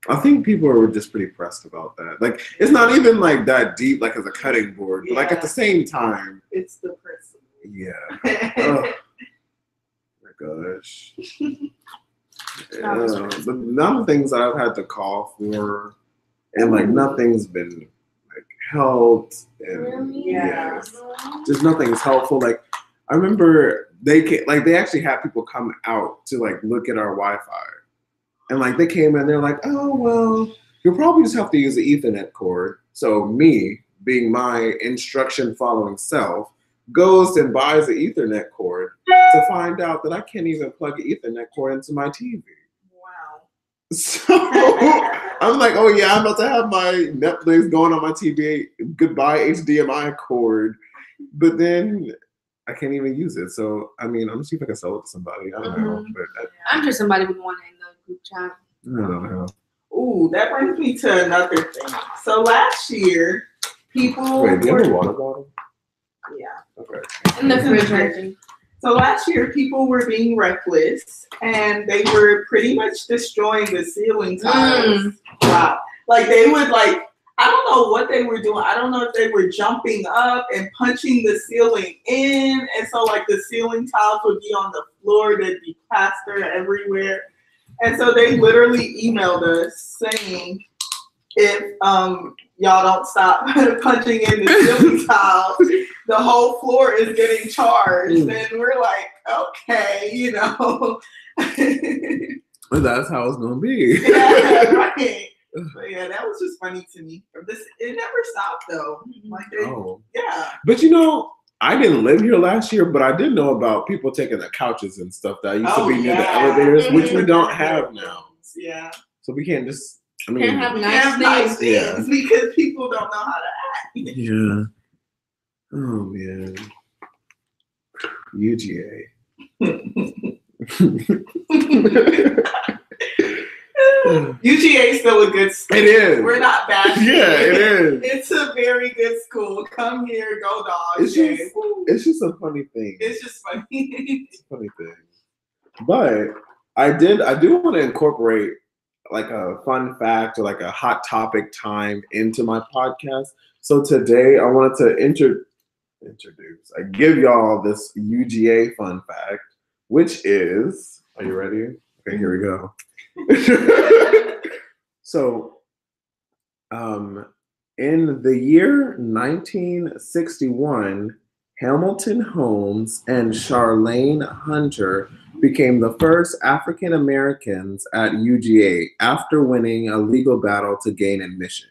I think people are just pretty pressed about that. Like, it's not even like that deep, like as a cutting board, but like at the same time, it's the principle. Yeah. Oh my gosh. But none of the things I've had to call for, and like nothing's been like helped. And Really? yes, just nothing is helpful. Like I remember they actually had people come out to like look at our Wi-Fi, and like they came in, they're like, oh well, you'll probably just have to use the Ethernet cord. So me, being my instruction following self, goes and buys the Ethernet cord to find out that I can't even plug an Ethernet cord into my TV. Wow. So I'm like, oh yeah, I'm about to have my Netflix going on my TV. Goodbye HDMI cord. But then I can't even use it. So I mean, I'm gonna see if I can sell it to somebody. I don't know. But I'm sure somebody would want it in the group chat. I don't know. Ooh, that brings me to another thing. So last year, people Wait, do you have a water bottle? Yeah. Okay. In the fridge, I think. So last year, people were being reckless, and they were pretty much destroying the ceiling tiles. Wow. Like they would like, I don't know what they were doing. I don't know if they were jumping up and punching the ceiling in, and so like the ceiling tiles would be on the floor. There'd be plaster everywhere, and so they literally emailed us saying, if y'all don't stop punching in the ceiling tiles, the whole floor is getting charged. And we're like, okay, you know. But that's how it's gonna be. Yeah, right. But yeah, that was just funny to me. It never stopped though. Like yeah. But you know, I didn't live here last year, but I did know about people taking the couches and stuff that used to be near the elevators, which we don't have now. Yeah. So we can't just. I mean, can't have nice things. Because people don't know how to act. Yeah. Oh man. UGA. UGA is still a good school. It is. We're not bad. Yeah, it is. It's a very good school. Come here, go dogs. It's just a funny thing. It's just funny. It's a funny thing. But I do want to incorporate like a fun fact or like a hot topic time into my podcast. So today I wanted to introduce. I give y'all this UGA fun fact, which is, are you ready? Okay, here we go. So, in the year 1961, Hamilton Holmes and Charlene Hunter became the first African Americans at UGA after winning a legal battle to gain admission.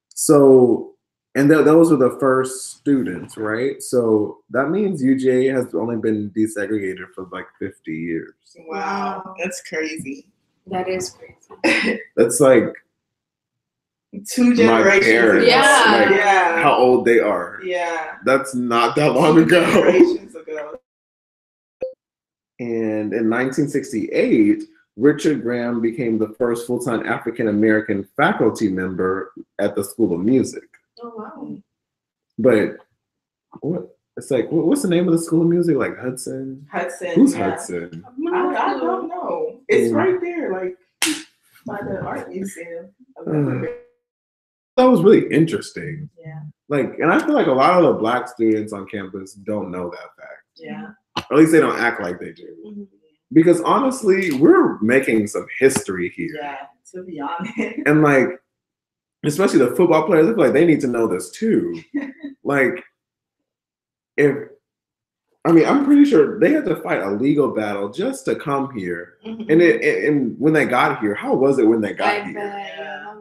So, and those were the first students, right? So that means UGA has only been desegregated for like 50 years. Wow, that's crazy. That is crazy. That's like 2 generations. Parents, yeah. Like how old they are. Yeah. That's not that long ago. Generations ago. And in 1968, Richard Graham became the first full-time African-American faculty member at the School of Music. Oh, wow. But it's like, what's the name of the School of Music? Like Hudson? Hudson. Who's yeah. Hudson? I don't know. It's right there, like by the art museum. That was really interesting. Yeah. Like, and I feel like a lot of the Black students on campus don't know that fact. Yeah. Or at least they don't act like they do. Mm-hmm. Because honestly, we're making some history here. Yeah, to be honest. And like, especially the football players, I feel like they need to know this too. Like, I'm pretty sure they had to fight a legal battle just to come here. Mm-hmm. And when they got here, how was it when they got here? Yeah.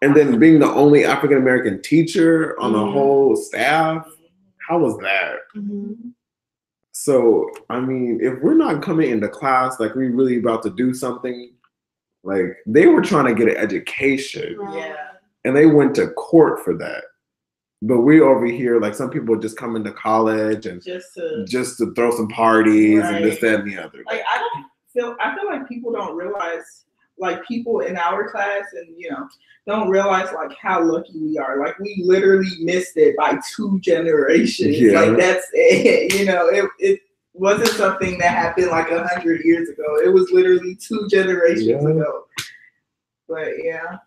And then being the only African American teacher on the whole staff, how was that? Mm-hmm. So, I mean, if we're not coming into class like we really about to do something, like they were trying to get an education. Yeah. And they went to court for that. But we over here, like some people just come into college and just to throw some parties and this, that, and the other. Like I feel like people don't realize, like people in our class and don't realize like how lucky we are. Like we literally missed it by 2 generations. Yeah. Like that's it. It wasn't something that happened like 100 years ago. It was literally 2 generations ago. But yeah.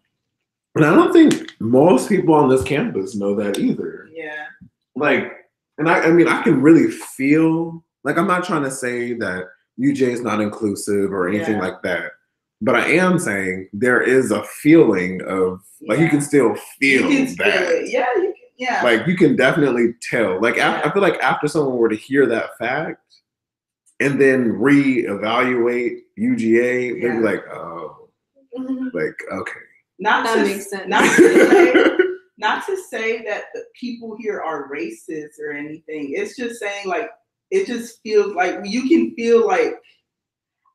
And I don't think most people on this campus know that either. Yeah. Like, and I mean, I can really feel, like, I'm not trying to say that UJ is not inclusive or anything like that. But I am saying there is a feeling of like you can still feel that. Feel it. Yeah, you can, yeah. Like you can definitely tell. Like I feel like after someone were to hear that fact and then reevaluate UGA, they'd be like, oh, like okay. That makes sense. Not to say that the people here are racist or anything. It's just saying like it just feels like you can feel like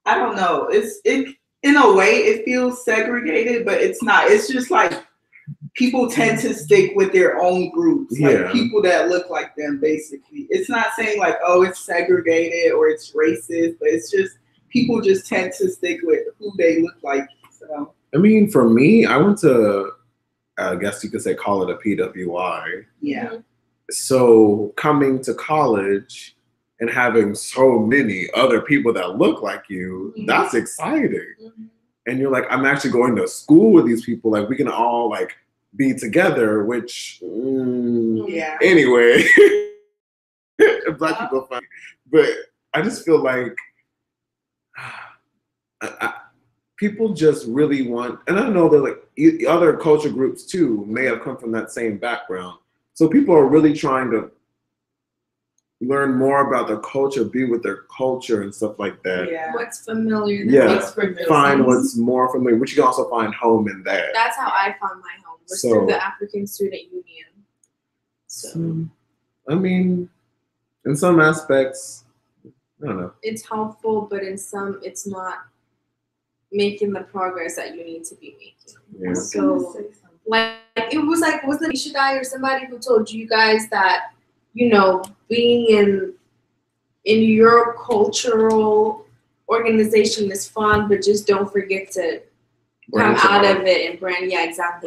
I don't know. It in a way it feels segregated, but it's not. It's just like people tend to stick with their own groups, like people that look like them. Basically, it's not saying like oh it's segregated or it's racist, but it's just people just tend to stick with who they look like. So I mean, for me, I went to I guess you could say call it a PWI. Yeah. So coming to college and having so many other people that look like you, that's exciting. And you're like, I'm actually going to school with these people. Like we can all like be together, which anyway, Black people find. But I just feel like people just really want, and I know that like other culture groups too may have come from that same background. So people are really trying to learn more about their culture, be with their culture and stuff like that. Yeah. What's familiar. What's familiar. Find what's more familiar, which you can also find home in that. That's how I found my home, was through the African Student Union. So, I mean, in some aspects, I don't know. It's helpful, but in some, it's not making the progress that you need to be making. Yeah. So, like, it was like, wasn't it Misha guy or somebody who told you guys that, you know, being in your cultural organization is fun, but just don't forget to come out of it and branch out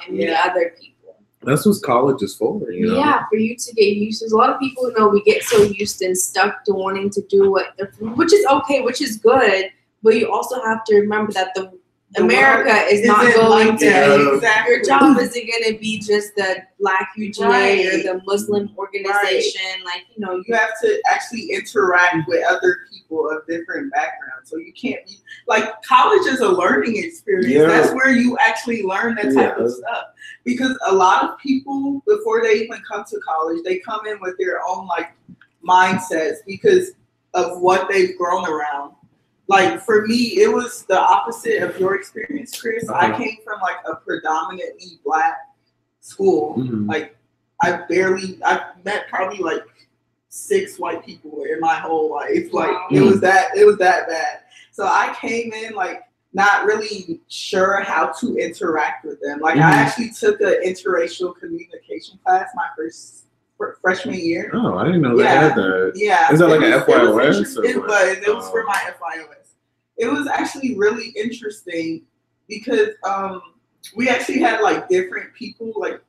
and meet other people. That's what college is for, you know? Yeah, for you to get used to. A lot of people know we get so used and stuck to wanting to do which is okay, which is good, but you also have to remember that America is not going to be, your job isn't going to be just the Black UGA or the Muslim organization. Like, you know, you have to actually interact with other people of different backgrounds. So you can't be, like, college is a learning experience. Yeah. That's where you actually learn that type of stuff. Because a lot of people, before they even come to college, they come in with their own, like, mindsets because of what they've grown around. Like, for me, it was the opposite of your experience, Chris. I came from, like, a predominantly Black school. Like, I met probably, like, 6 white people in my whole life. Like, it was that bad. So I came in, like, not really sure how to interact with them. Like, I actually took an interracial communication class my freshman year. Oh, I didn't know they had that. Yeah. Is that like an FYOS? It was for my FYOS. It was actually really interesting because we actually had like different people, like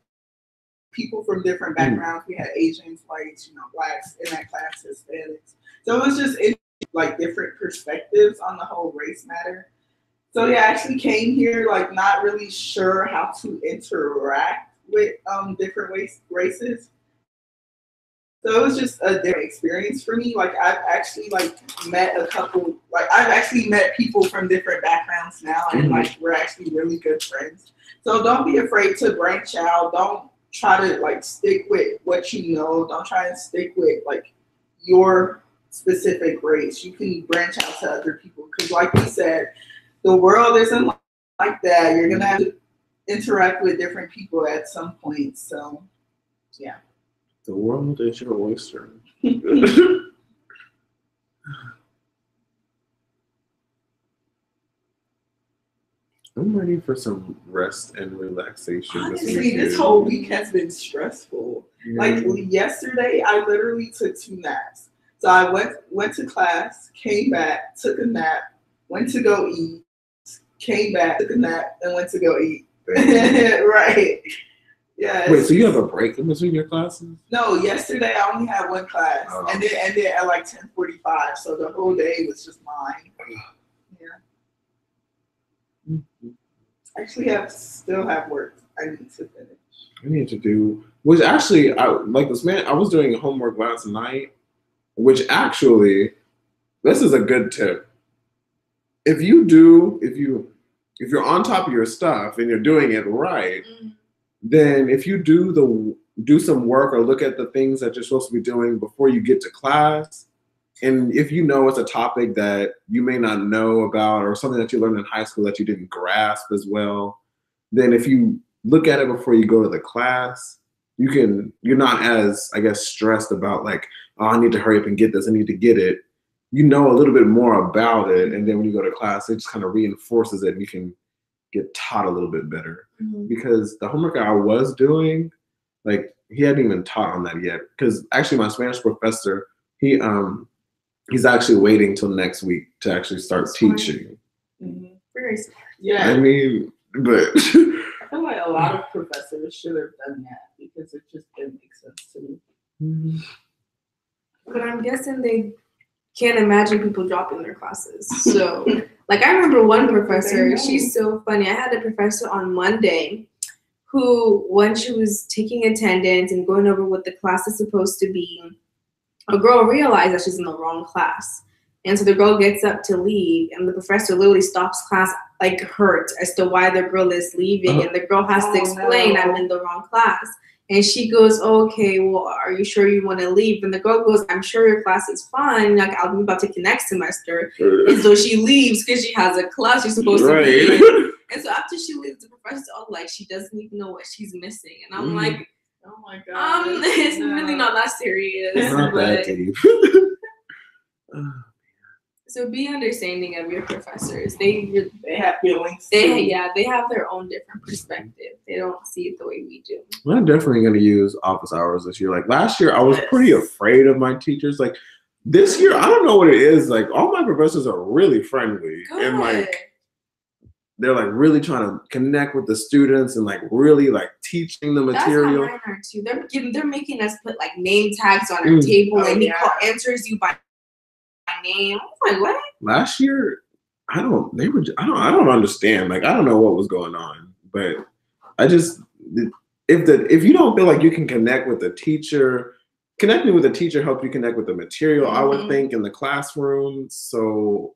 people from different backgrounds. We had Asians, whites, you know, Blacks in that class, Hispanics. So it was just like different perspectives on the whole race matter. So yeah, I actually came here like not really sure how to interact with different races. So it was just a different experience for me. Like I've actually like met a couple, like I've actually met people from different backgrounds now, and like we're actually really good friends. So don't be afraid to branch out. Don't try to like stick with what you know. Don't try and stick with like your specific race. You can branch out to other people because, like we said, the world isn't like that. You're gonna have to interact with different people at some point. So, yeah. The world is your oyster. I'm ready for some rest and relaxation. Honestly, this whole week has been stressful. Like yesterday, I literally took 2 naps. So I went to class, came back, took a nap, went to go eat, came back, took a nap, and went to go eat. Right. Yeah. Wait, so you have a break in between your classes? No, yesterday I only had 1 class, and it ended at like 10:45. So the whole day was just mine. Yeah. Actually, still have work I need to finish. I need to do, which actually, I was doing homework last night, which actually, this is a good tip. if you're on top of your stuff and you're doing it right, then if you do some work or look at the things that you're supposed to be doing before you get to class, and if you know it's a topic that you may not know about or something that you learned in high school that you didn't grasp as well, then if you look at it before you go to the class, you're not as, I guess, stressed about like, oh, I need to hurry up and get this, I need to get it. You know a little bit more about it, and then when you go to class, it just kind of reinforces it, and you can get taught a little bit better. Because the homework I was doing, like, he hadn't even taught on that yet. Because actually, my Spanish professor, he's actually waiting till next week to actually start teaching. Very smart. Yeah. I mean, but I feel like a lot of professors should have done that because it just didn't make sense to me. But I'm guessing they can't imagine people dropping their classes. So, like, I remember one professor, she's so funny. I had a professor on Monday who, when she was taking attendance and going over what the class is supposed to be, a girl realized that she's in the wrong class. And so the girl gets up to leave, and the professor literally stops class, like, hurt as to why the girl is leaving. And the girl has to explain, I'm in the wrong class. And she goes, okay, well, are you sure you want to leave? And the girl goes, I'm sure your class is fine. Like, I'll be about to take the next semester. And so she leaves because she has a class she's supposed to be in. And so after she leaves, the professor's all like, she doesn't even know what she's missing. And I'm like, oh my God. It's really not that serious. It's not that deep. So be understanding of your professors. They have feelings. They have their own different perspective. They don't see it the way we do. I'm definitely going to use office hours this year. Like last year, I was pretty afraid of my teachers. Like this year, I don't know what it is. Like all my professors are really friendly. Good. And like they're like really trying to connect with the students and like really like teaching the material. That's how mine are too. They're making us put like name tags on our table, and he answers you by name. I was like, what? Last year, I don't understand. Like, I don't know what was going on, but I just, if you don't feel like you can connect with the teacher, connecting with the teacher helps you connect with the material, I would think, in the classroom. So,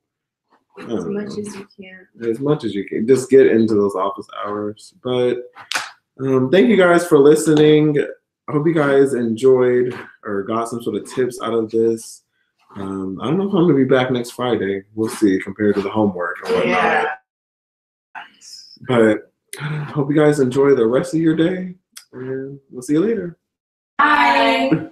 as much as you can. As much as you can. Just get into those office hours. But thank you guys for listening. I hope you guys enjoyed or got some sort of tips out of this. I don't know if I'm going to be back next Friday. We'll see compared to the homework and whatnot. Yeah. But I hope you guys enjoy the rest of your day. And we'll see you later. Bye.